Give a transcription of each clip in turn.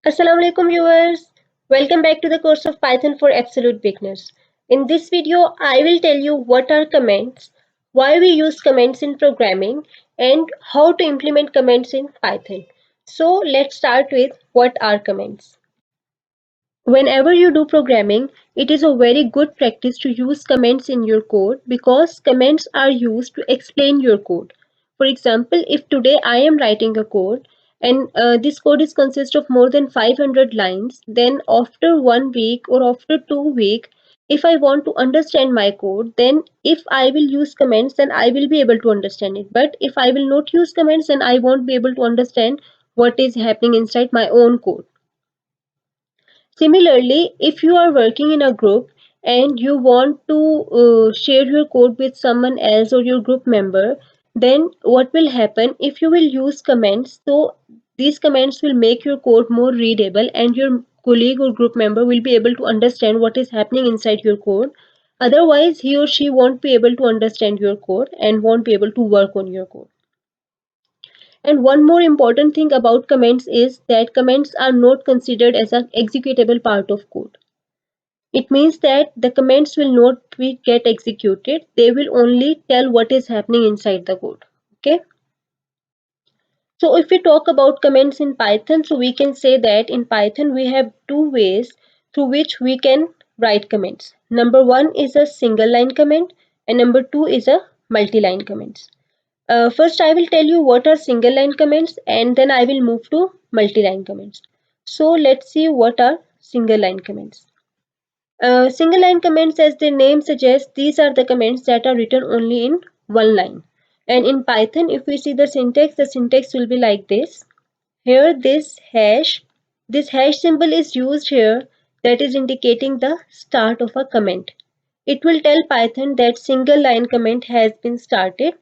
Assalamu alaikum viewers. Welcome back to the course of Python for Absolute Beginners. In this video, I will tell you what are comments, why we use comments in programming, and how to implement comments in Python. So let's start with what are comments. Whenever you do programming, it is a very good practice to use comments in your code because comments are used to explain your code. For example, if today I am writing a code and this code is consist of more than 500 lines, then after 1 week or after 2 weeks, if I want to understand my code, then if I will use comments, then I will be able to understand it. But if I will not use comments, then I won't be able to understand what is happening inside my own code. Similarly, if you are working in a group and you want to share your code with someone else or your group member, then what will happen if you will use comments? So these comments will make your code more readable and your colleague or group member will be able to understand what is happening inside your code. Otherwise, he or she won't be able to understand your code and won't be able to work on your code. And one more important thing about comments is that comments are not considered as an executable part of code. It means that the comments will not be get executed. They will only tell what is happening inside the code. Okay. So if we talk about comments in Python, so we can say that in Python we have two ways through which we can write comments. Number one is a single line comment and number two is a multi-line comments. First I will tell you what are single line comments and then I will move to multi-line comments. So let's see what are single line comments. Single line comments, as their name suggests, these are the comments that are written only in one line. And in Python, if we see the syntax will be like this. Here, this hash symbol is used here, that is indicating the start of a comment. It will tell Python that single line comment has been started,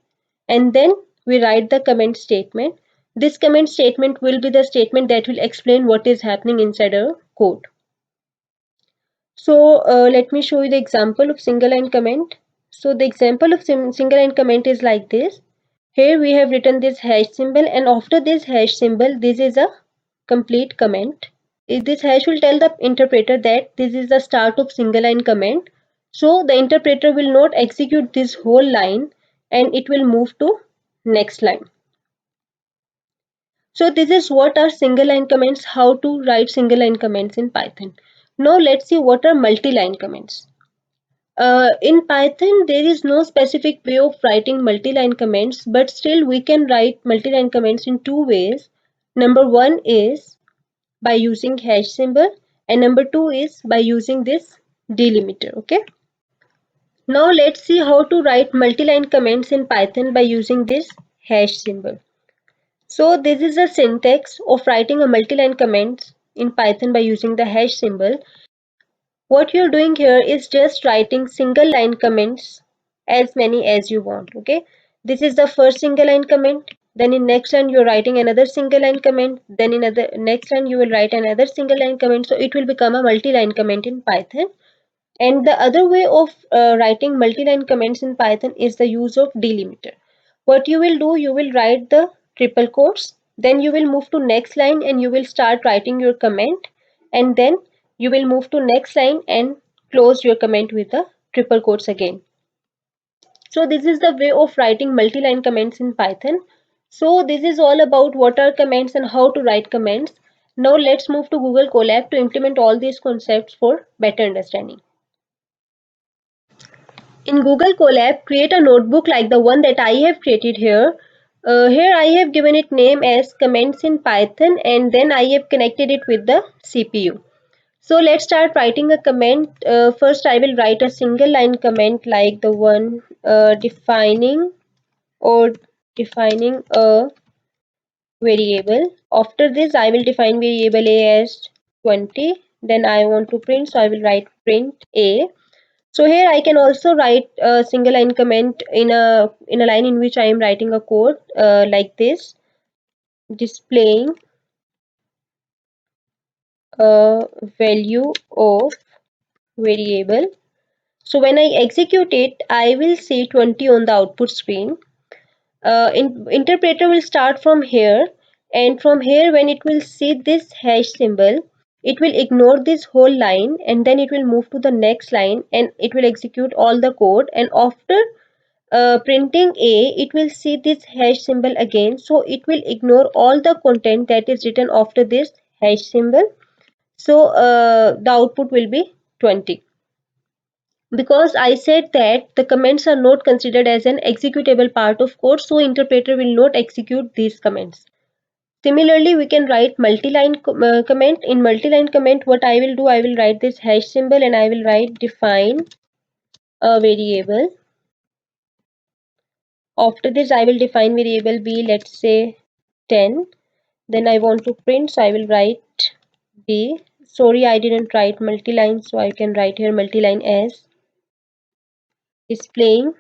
and then we write the comment statement. This comment statement will be the statement that will explain what is happening inside our code. So let me show you the example of single line comment. So the example of single line comment is like this. Here we have written this hash symbol and after this hash symbol, this is a complete comment. This hash will tell the interpreter that this is the start of single line comment. So the interpreter will not execute this whole line and it will move to next line. So this is what are single line comments, how to write single line comments in Python. Now let's see what are multi-line comments. In Python, there is no specific way of writing multi-line comments, but still we can write multi-line comments in two ways. Number one is by using hash symbol and number two is by using this delimiter. Okay. Now let's see how to write multi-line comments in Python by using this hash symbol. So this is a syntax of writing a multi-line comment in Python by using the hash symbol. What you're doing here is just writing single line comments as many as you want. Okay, this is the first single line comment, then in next line you're writing another single line comment, then in other next line you will write another single line comment, so it will become a multi-line comment in Python. And the other way of writing multi-line comments in Python is the use of delimiter. What you will do, you will write the triple quotes, then you will move to next line and you will start writing your comment, and then you will move to next line and close your comment with the triple quotes again. So this is the way of writing multi-line comments in Python. So this is all about what are comments and how to write comments. Now let's move to Google Colab to implement all these concepts for better understanding. In Google Colab, create a notebook like the one that I have created here. Here I have given it name as comments in Python and then I have connected it with the CPU. So let's start writing a comment. First I will write a single line comment like the one defining a variable. After this I will define variable a as 20. Then I want to print, so I will write print a. So here I can also write a single line comment in a line in which I am writing a code like this, displaying a value of variable. So when I execute it, I will see 20 on the output screen. Interpreter will start from here and from here when it will see this hash symbol, it will ignore this whole line and then it will move to the next line and it will execute all the code, and after printing A, it will see this hash symbol again, so it will ignore all the content that is written after this hash symbol. So the output will be 20. Because I said that the comments are not considered as an executable part of code, so interpreter will not execute these comments. Similarly, we can write multi-line comment. In multi-line comment, what I will do, I will write this hash symbol and I will write define a variable. After this, I will define variable b, let's say 10. Then I want to print, so I will write b. Sorry, I didn't write multi-line, so I can write here multi-line as displaying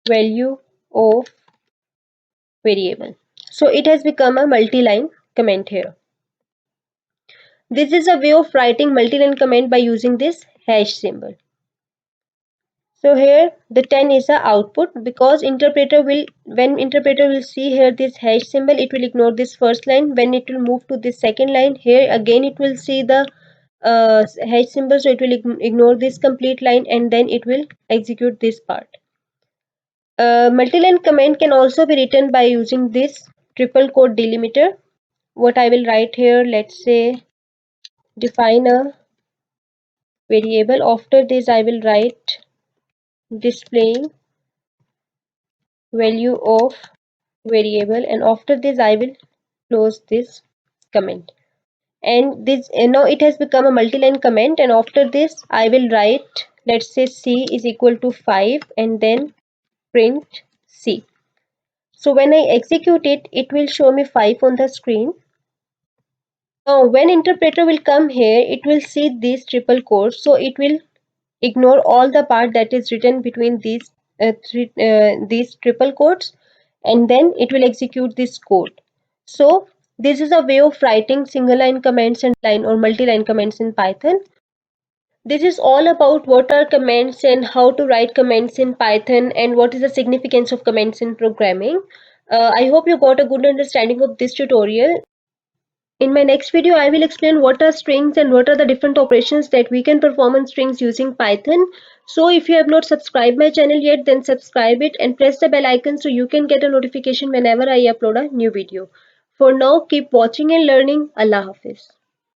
value of variable. So it has become a multi-line comment here. This is a way of writing multi-line comment by using this hash symbol. So here the 10 is the output, because interpreter will, when interpreter will see here this hash symbol, it will ignore this first line. When it will move to this second line, here again it will see the hash symbol, so it will ignore this complete line and then it will execute this part. Multi-line comment can also be written by using this triple quote delimiter. What I will write here, let's say define a variable. After this I will write displaying value of variable, and after this I will close this comment. And this now it has become a multi-line comment, and after this I will write, let's say c is equal to 5 and then print c. So when I execute it, it will show me 5 on the screen. Now when interpreter will come here, it will see these triple quotes, so it will ignore all the part that is written between these triple quotes, and then it will execute this code. So this is a way of writing single line comments and line or multi-line comments in Python. This is all about what are comments and how to write comments in Python and what is the significance of comments in programming. I hope you got a good understanding of this tutorial. In my next video, I will explain what are strings and what are the different operations that we can perform on strings using Python. So if you have not subscribed my channel yet, then subscribe it and press the bell icon so you can get a notification whenever I upload a new video. For now, keep watching and learning. Allah Hafiz.